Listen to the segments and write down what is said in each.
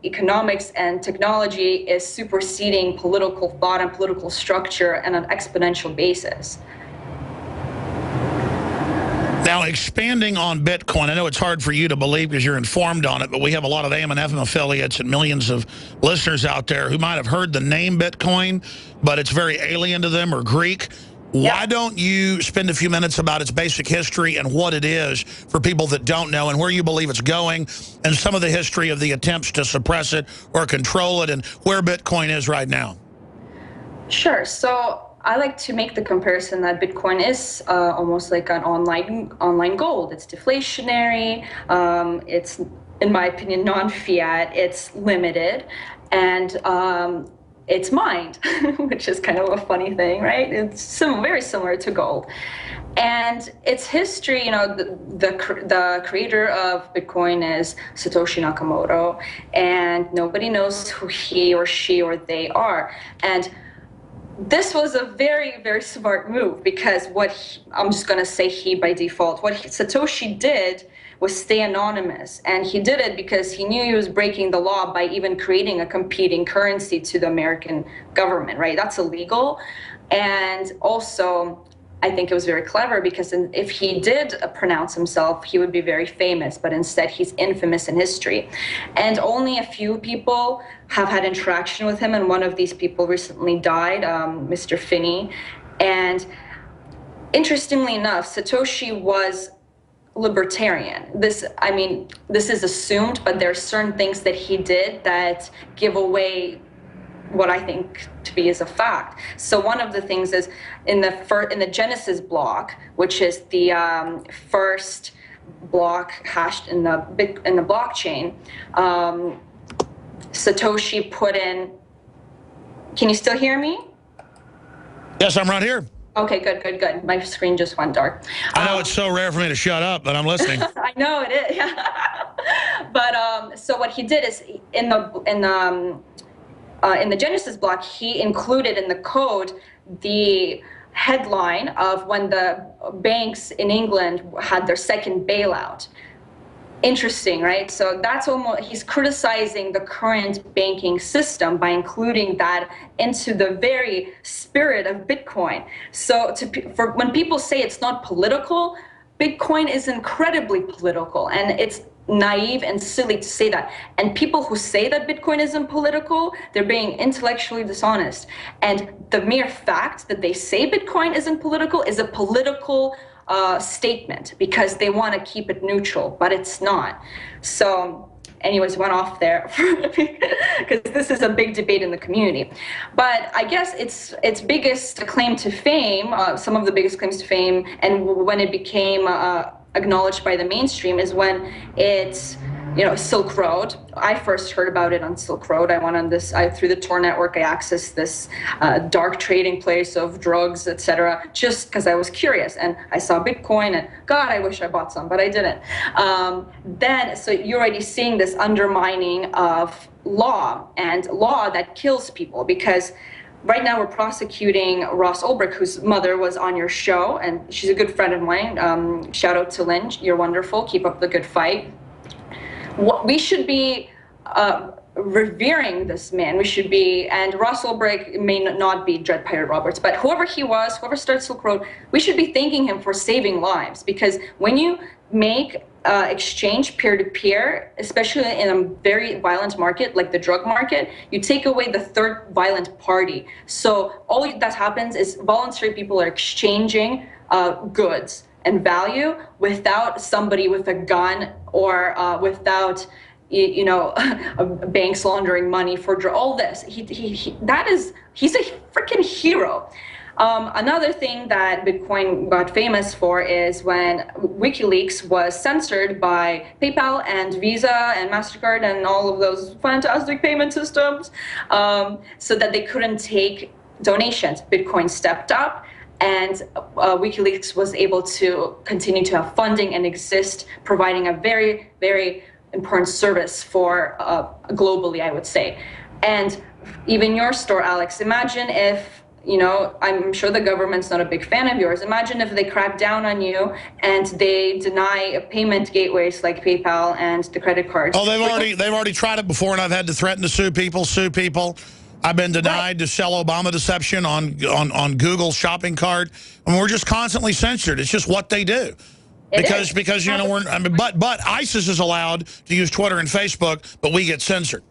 economics and technology is superseding political thought and political structure on an exponential basis. Now, expanding on Bitcoin, I know it's hard for you to believe because you're informed on it, but we have a lot of AM and FM affiliates and millions of listeners out there who might have heard the name Bitcoin, but it's very alien to them or Greek. Why don't you spend a few minutes about its basic history and what it is for people that don't know and where you believe it's going and some of the history of the attempts to suppress it or control it and where Bitcoin is right now? Sure. So I like to make the comparison that Bitcoin is almost like an online gold. It's deflationary. It's, in my opinion, non-fiat. It's limited, and it's mined, which is kind of a funny thing, right? It's very similar to gold. And its history, the creator of Bitcoin is Satoshi Nakamoto, and nobody knows who he or she or they are. And this was a very, very smart move because I'm just going to say he by default, what Satoshi did was stay anonymous. And he did it because he knew he was breaking the law by even creating a competing currency to the American government, right? That's illegal. And also, I think it was very clever because if he did pronounce himself, he would be very famous, but instead he's infamous in history. And only a few people have had interaction with him, and one of these people recently died, Mr. Finney. And interestingly enough, Satoshi was libertarian. This is assumed, but there are certain things that he did that give away what I think to be is a fact. So one of the things is in the Genesis block, which is the first block hashed in the blockchain, Satoshi put in. Can you still hear me? Yes, I'm right here. Okay, good. My screen just went dark. I know it's so rare for me to shut up, but I'm listening. I know it is. But so what he did is in the Genesis block, he included in the code the headline of when the banks in England had their second bailout. Interesting, right? So that's almost, he's criticizing the current banking system by including that into the very spirit of Bitcoin. So when people say it's not political, Bitcoin is incredibly political, and it's naive and silly to say that. And people who say that Bitcoin isn't political, they're being intellectually dishonest. And the mere fact that they say Bitcoin isn't political is a political statement because they want to keep it neutral, but it's not. So anyways, went off there because this is a big debate in the community. But I guess its biggest claim to fame, some of the biggest claims to fame, and when it became acknowledged by the mainstream is when it's, Silk Road. I first heard about it on Silk Road. I went on through the Tor network, I accessed this dark trading place of drugs, etc., just because I was curious. And I saw Bitcoin and God, I wish I bought some, but I didn't. So you're already seeing this undermining of law and law that kills people, because right now we're prosecuting Ross Ulbricht, whose mother was on your show, and she's a good friend of mine. Shout out to Lynn. You're wonderful. Keep up the good fight. We should be revering this man. We should be, and Ross Ulbricht may not be Dread Pirate Roberts, but whoever he was, whoever started Silk Road, we should be thanking him for saving lives, because when you make exchange peer-to-peer, especially in a very violent market like the drug market, you take away the third violent party. So all that happens is voluntary people are exchanging goods and value without somebody with a gun or without banks laundering money for all this. He's a freaking hero. Another thing that Bitcoin got famous for is when WikiLeaks was censored by PayPal and Visa and MasterCard and all of those fantastic payment systems, so that they couldn't take donations. Bitcoin stepped up, and WikiLeaks was able to continue to have funding and exist, providing a very, very important service for globally, I would say. And even your store, Alex, imagine if you know, I'm sure the government's not a big fan of yours. Imagine if they crack down on you and they deny payment gateways like PayPal and the credit cards. Oh, they've already tried it before, and I've had to threaten to sue people. I've been denied to sell Obama deception on Google shopping cart. I mean, we're just constantly censored. It's just what they do. Because you know, but ISIS is allowed to use Twitter and Facebook, but we get censored.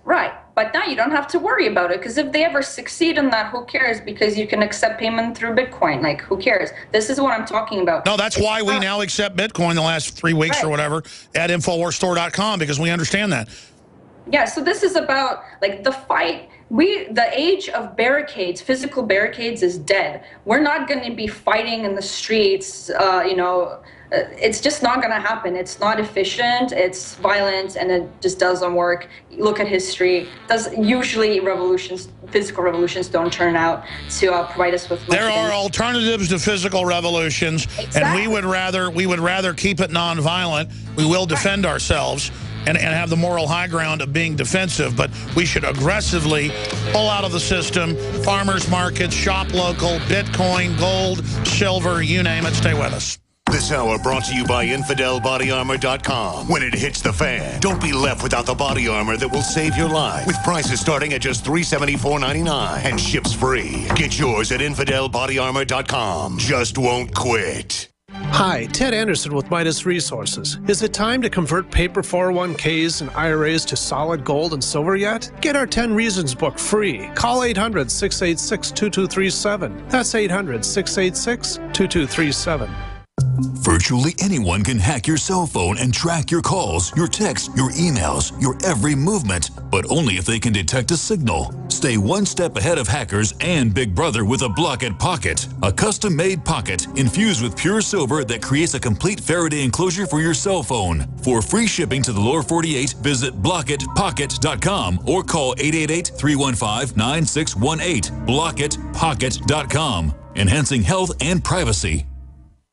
Right, but now you don't have to worry about it, because if they ever succeed in that, who cares? Because you can accept payment through Bitcoin. Like, who cares? This is what I'm talking about. No, that's why we now accept Bitcoin the last 3 weeks or whatever at InfoWarsStore.com, because we understand that. Yeah, so this is about, like, the fight. The age of barricades, physical barricades, is dead. We're not going to be fighting in the streets, you know. It's just not going to happen. It's not efficient. It's violent, and it just doesn't work. Look at history. Usually revolutions, physical revolutions, don't turn out to provide us with much. There are alternatives to physical revolutions, and we would rather keep it nonviolent. We will defend ourselves and have the moral high ground of being defensive, but we should aggressively pull out of the system. Farmers markets, shop local, Bitcoin, gold, silver, you name it. Stay with us. This hour brought to you by InfidelBodyArmor.com. When it hits the fan, don't be left without the body armor that will save your life. With prices starting at just $374.99 and ships free. Get yours at InfidelBodyArmor.com. Just won't quit. Hi, Ted Anderson with Midas Resources. Is it time to convert paper 401ks and IRAs to solid gold and silver yet? Get our 10 Reasons book free. Call 800-686-2237. That's 800-686-2237. Virtually anyone can hack your cell phone and track your calls, your texts, your emails, your every movement, but only if they can detect a signal. Stay one step ahead of hackers and Big Brother with a Blockit Pocket, a custom-made pocket infused with pure silver that creates a complete Faraday enclosure for your cell phone. For free shipping to the lower 48, visit blockitpocket.com or call 888-315-9618. blockitpocket.com, enhancing health and privacy.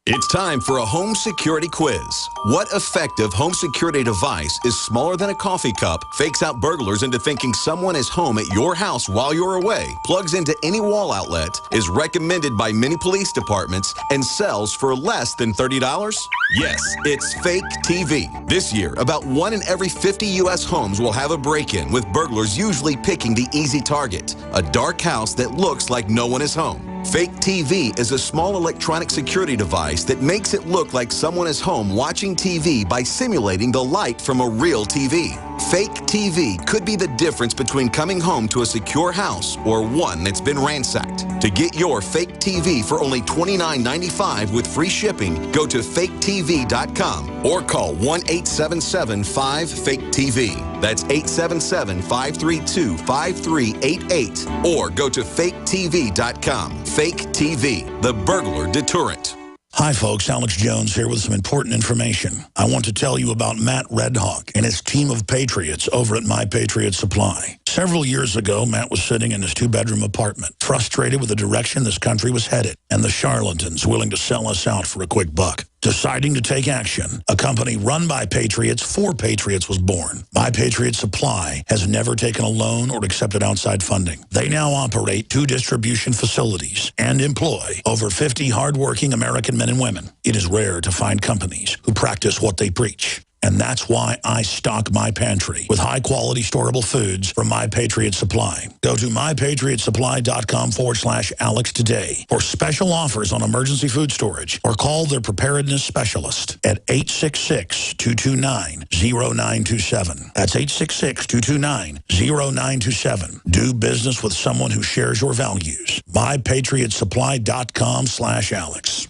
It's time for a home security quiz. What effective home security device is smaller than a coffee cup, fakes out burglars into thinking someone is home at your house while you're away, plugs into any wall outlet, is recommended by many police departments, and sells for less than $30? Yes, it's Fake TV. This year, about 1 in every 50 U.S. homes will have a break-in, with burglars usually picking the easy target, a dark house that looks like no one is home. Fake TV is a small electronic security device that makes it look like someone is home watching TV by simulating the light from a real TV. Fake TV could be the difference between coming home to a secure house or one that's been ransacked. To get your Fake TV for only $29.95 with free shipping, go to faketv.com or call 1-877-5-FAKE-TV. That's 877-532-5388 or go to faketv.com. Fake TV, the burglar deterrent. Hi, folks. Alex Jones here with some important information. I want to tell you about Matt Redhawk and his team of patriots over at My Patriot Supply. Several years ago, Matt was sitting in his 2-bedroom apartment, frustrated with the direction this country was headed and the charlatans willing to sell us out for a quick buck. Deciding to take action, a company run by patriots for patriots was born. My Patriot Supply has never taken a loan or accepted outside funding. They now operate 2 distribution facilities and employ over 50 hardworking American men and women. It is rare to find companies who practice what they preach. And that's why I stock my pantry with high-quality storable foods from My Patriot Supply. Go to mypatriotsupply.com/Alex today for special offers on emergency food storage, or call their preparedness specialist at 866-229-0927. That's 866-229-0927. Do business with someone who shares your values. mypatriotsupply.com/Alex.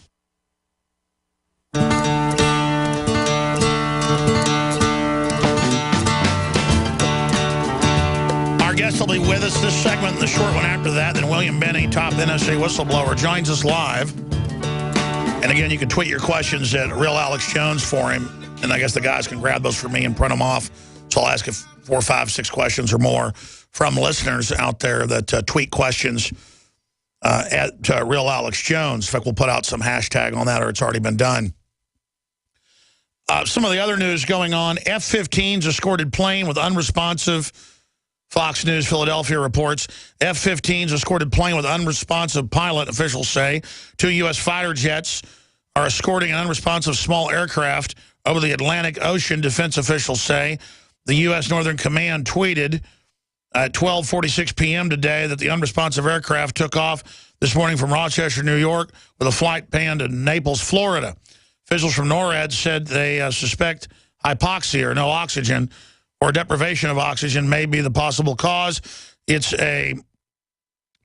Our guest will be with us this segment and the short one after that. Then William Benny, top NSA whistleblower, joins us live. And again, you can tweet your questions at Real Alex Jones for him. And I guess the guys can grab those for me and print them off. So I'll ask if 4, 5, 6 questions or more from listeners out there that tweet questions at Real Alex Jones. In fact, we'll put out some hashtag on that, or it's already been done. Some of the other news going on: F-15's escorted plane with unresponsive Fox News Philadelphia reports F-15s escorted plane with unresponsive pilot, officials say. 2 U.S. fighter jets are escorting an unresponsive small aircraft over the Atlantic Ocean, defense officials say. The U.S. Northern Command tweeted at 12:46 p.m. today that the unresponsive aircraft took off this morning from Rochester, New York, with a flight planned to Naples, Florida. Officials from NORAD said they suspect hypoxia, or no oxygen, or deprivation of oxygen may be the possible cause. It's a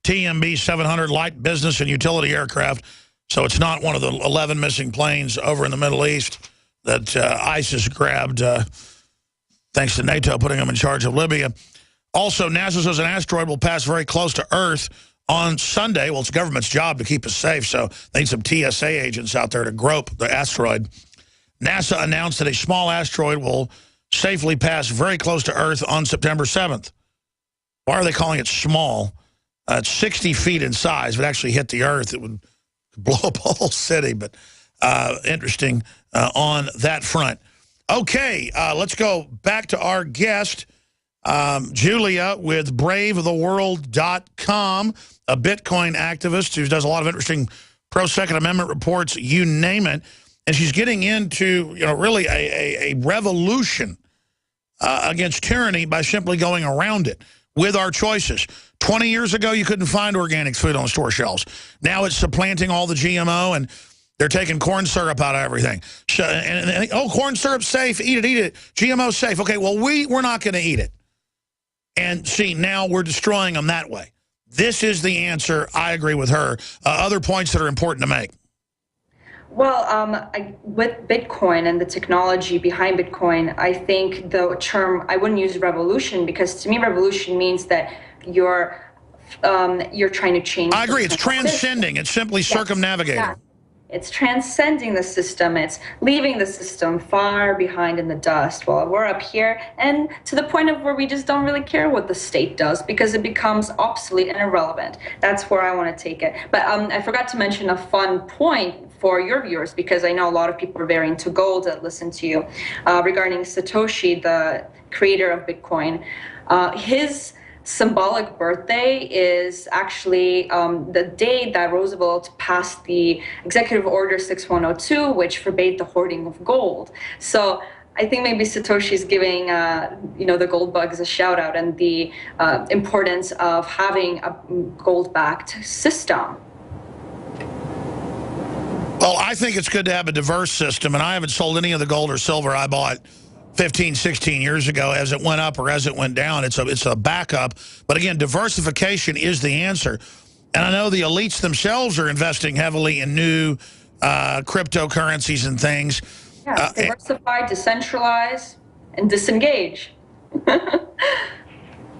TMB 700 light business and utility aircraft, so it's not one of the 11 missing planes over in the Middle East that ISIS grabbed, thanks to NATO putting them in charge of Libya. Also, NASA says an asteroid will pass very close to Earth on Sunday. Well, it's the government's job to keep us safe, so they need some TSA agents out there to grope the asteroid. NASA announced that a small asteroid will safely pass very close to Earth on September 7th. Why are they calling it small? It's 60 feet in size. If it actually hit the Earth, it would blow up a whole city, but interesting on that front. Okay, let's go back to our guest, Julia with BraveTheWorld.com, a Bitcoin activist who does a lot of interesting pro-Second Amendment reports, you name it. And she's getting into, really a revolution against tyranny by simply going around it with our choices. 20 years ago, you couldn't find organic food on store shelves. Now it's supplanting all the GMO, and they're taking corn syrup out of everything. So, and oh, corn syrup's safe, eat it. GMO's safe. Okay, well, we're not going to eat it. And see, now we're destroying them that way. This is the answer. I agree with her. Other points that are important to make. Well, with Bitcoin and the technology behind Bitcoin, I think the term, I wouldn't use revolution, because to me revolution means that you're trying to change. I agree. It's transcending. It's simply circumnavigating. Yeah. It's transcending the system. It's leaving the system far behind in the dust while we're up here, and to the point of where we just don't really care what the state does because it becomes obsolete and irrelevant. That's where I want to take it. But I forgot to mention a fun point for your viewers, because I know a lot of people are very into gold that listen to you, regarding Satoshi, the creator of Bitcoin. His symbolic birthday is actually the day that Roosevelt passed the Executive Order 6102, which forbade the hoarding of gold. So I think maybe Satoshi's giving the gold bugs a shout out, and the importance of having a gold-backed system. Well, I think it's good to have a diverse system, and I haven't sold any of the gold or silver I bought 15, 16 years ago as it went up or as it went down. It's a backup. But again, diversification is the answer. And I know the elites themselves are investing heavily in new cryptocurrencies and things. Yeah, diversify, decentralize, and disengage.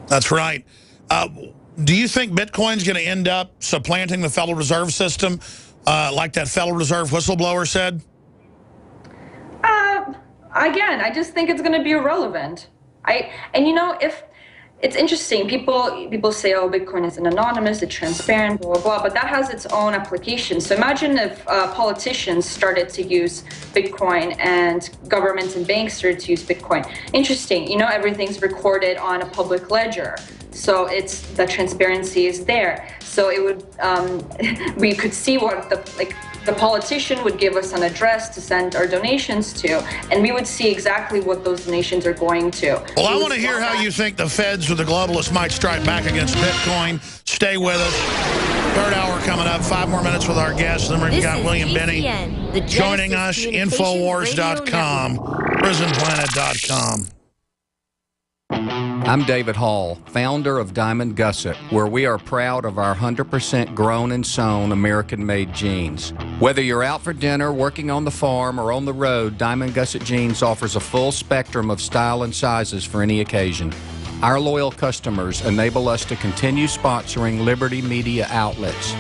That's right. Do you think Bitcoin's going to end up supplanting the Federal Reserve System, like that Federal Reserve whistleblower said? Again, I just think it's going to be irrelevant. If it's interesting, people say, oh, Bitcoin is anonymous, it's transparent, blah, blah, blah, but that has its own application. So imagine if politicians started to use Bitcoin and governments and banks started to use Bitcoin. Interesting, everything's recorded on a public ledger. So the transparency is there. So it would, we could see what the politician would give us an address to send our donations to, and we would see exactly what those donations are going to. Well, I want to hear how you think the feds or the globalists might strike back against Bitcoin. Stay with us. Third hour coming up. 5 more minutes with our guests. Then we've got William Binney joining us. Infowars.com, PrisonPlanet.com. I'm David Hall, founder of Diamond Gusset, where we are proud of our 100% grown and sewn American-made jeans. Whether you're out for dinner, working on the farm, or on the road, Diamond Gusset Jeans offers a full spectrum of style and sizes for any occasion. Our loyal customers enable us to continue sponsoring Liberty Media outlets.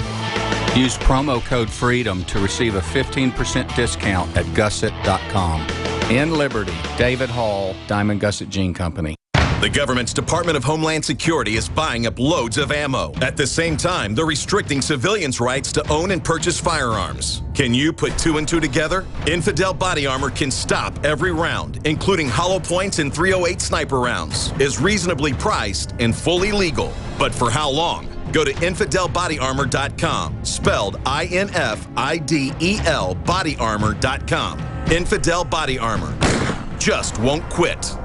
Use promo code FREEDOM to receive a 15% discount at Gusset.com. In Liberty, David Hall, Diamond Gusset Jean Company. The government's Department of Homeland Security is buying up loads of ammo. At the same time, they're restricting civilians' rights to own and purchase firearms. Can you put 2 and 2 together? Infidel Body Armor can stop every round, including hollow points and .308 sniper rounds, is reasonably priced and fully legal. But for how long? Go to InfidelBodyArmor.com, spelled INFIDEL bodyarmor.com. Infidel Body Armor just won't quit.